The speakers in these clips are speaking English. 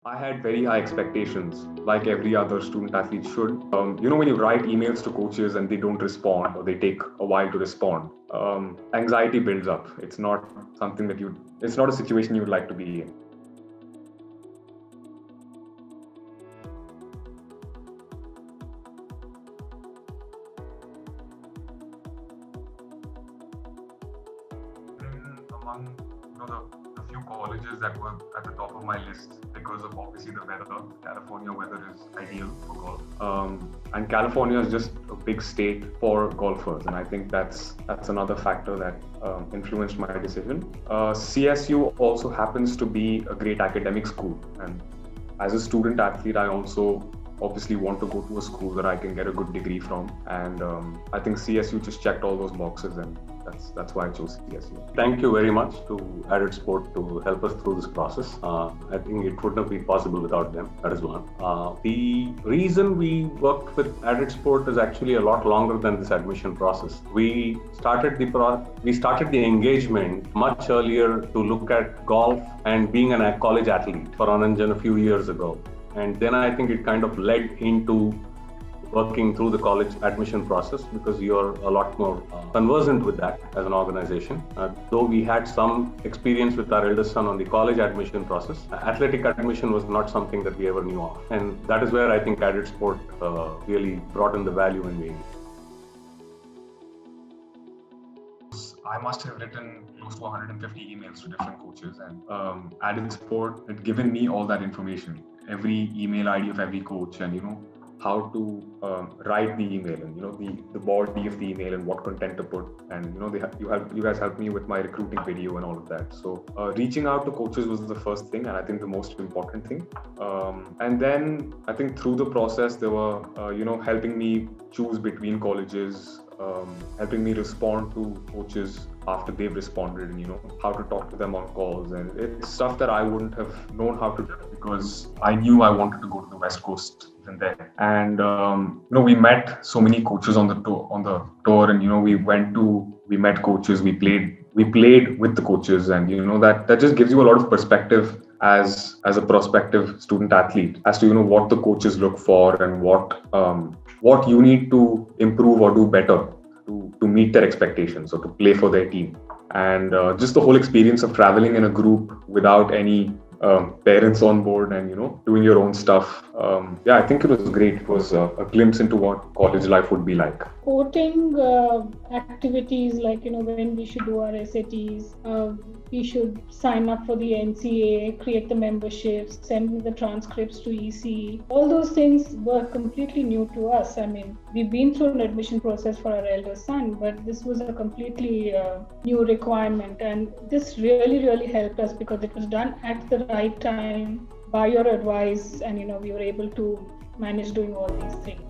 I had very high expectations, like every other student athlete should. When you write emails to coaches and they don't respond or they take a while to respond, anxiety builds up. It's not a situation you would like to be in. Among the few colleges that were at the top of my list because of obviously the weather. California weather is ideal for golf, and California is just a big state for golfers, and I think that's another factor that influenced my decision. CSU also happens to be a great academic school, and as a student athlete, I also obviously want to go to a school that I can get a good degree from, and I think CSU just checked all those boxes, and that's why I chose CSU. Thank you very much to Added Sport to help us through this process. I think it would not be possible without them. That is one. The reason we worked with Added Sport is actually a lot longer than this admission process. We started the engagement much earlier to look at golf and being a college athlete for Ananjan a few years ago. And then I think it kind of led into working through the college admission process because you're a lot more conversant with that as an organization. Though we had some experience with our eldest son on the college admission process, athletic admission was not something that we ever knew of. And that is where I think Added Sport really brought in the value in me. I must have written close to 150 emails to different coaches, and Added Sport had given me all that information, every email ID of every coach, and how to write the email, and the body of the email and what content to put, and you guys helped me with my recruiting video and all of that. So reaching out to coaches was the first thing, and I think the most important thing. And then I think through the process they were helping me choose between colleges, helping me respond to coaches after they've responded, and how to talk to them on calls, and it's stuff that I wouldn't have known how to do because I knew I wanted to go to the West Coast even there. And we met so many coaches on the tour, and we met coaches, we played with the coaches, and that just gives you a lot of perspective as a prospective student athlete as to what the coaches look for and what you need to improve or do better to meet their expectations or to play for their team. And just the whole experience of traveling in a group without any parents on board and doing your own stuff. I think it was great. It was a glimpse into what college life would be like. Supporting activities like when we should do our SATs, we should sign up for the NCA, create the memberships, send the transcripts to EC. All those things were completely new to us. I mean, we've been through an admission process for our eldest son, but this was a completely new requirement, and this really helped us because it was done at the right time by your advice, and we were able to manage doing all these things.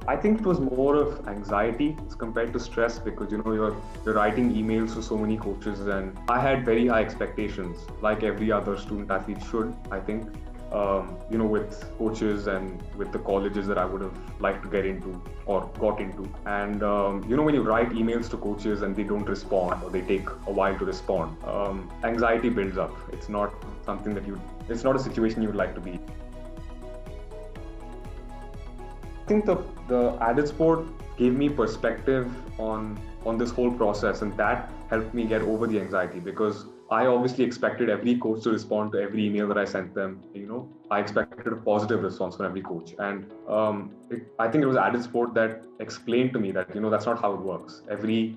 I think it was more of anxiety as compared to stress because you're writing emails to so many coaches, and I had very high expectations, like every other student athlete should, I think. With coaches and with the colleges that I would have liked to get into or got into. And, when you write emails to coaches and they don't respond or they take a while to respond, anxiety builds up. It's not a situation you would like to be. I think the Added Sport gave me perspective on this whole process, and that helped me get over the anxiety because I obviously expected every coach to respond to every email that I sent them. I expected a positive response from every coach, and I think it was Added Sport that explained to me that that's not how it works. Every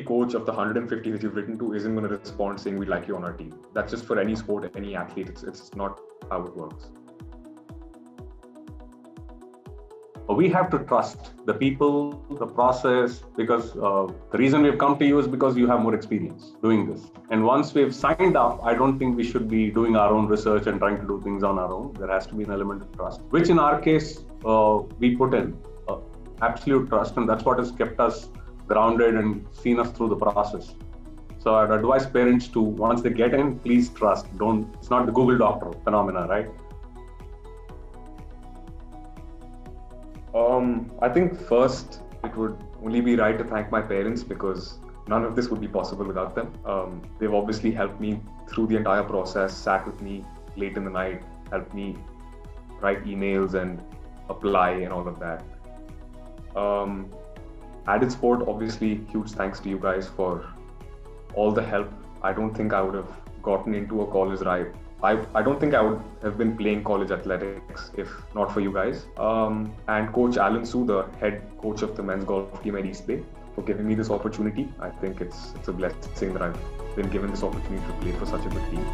coach of the 150 that you've written to isn't going to respond saying we'd like you on our team. That's just for any sport, any athlete. It's not how it works. We have to trust the people, the process, because the reason we've come to you is because you have more experience doing this. And once we've signed up, I don't think we should be doing our own research and trying to do things on our own. There has to be an element of trust, which in our case, we put in absolute trust. And that's what has kept us grounded and seen us through the process. So I'd advise parents to, once they get in, please trust. It's not the Google Doctor phenomena, right? I think first it would only be right to thank my parents because none of this would be possible without them. They've obviously helped me through the entire process, sat with me late in the night, helped me write emails and apply and all of that. Added Sport, obviously, huge thanks to you guys for all the help. I don't think I would have gotten into a college I don't think I would have been playing college athletics if not for you guys. And Coach Alan Su, the head coach of the men's golf team at East Bay, for giving me this opportunity. I think it's a blessing that I've been given this opportunity to play for such a good team.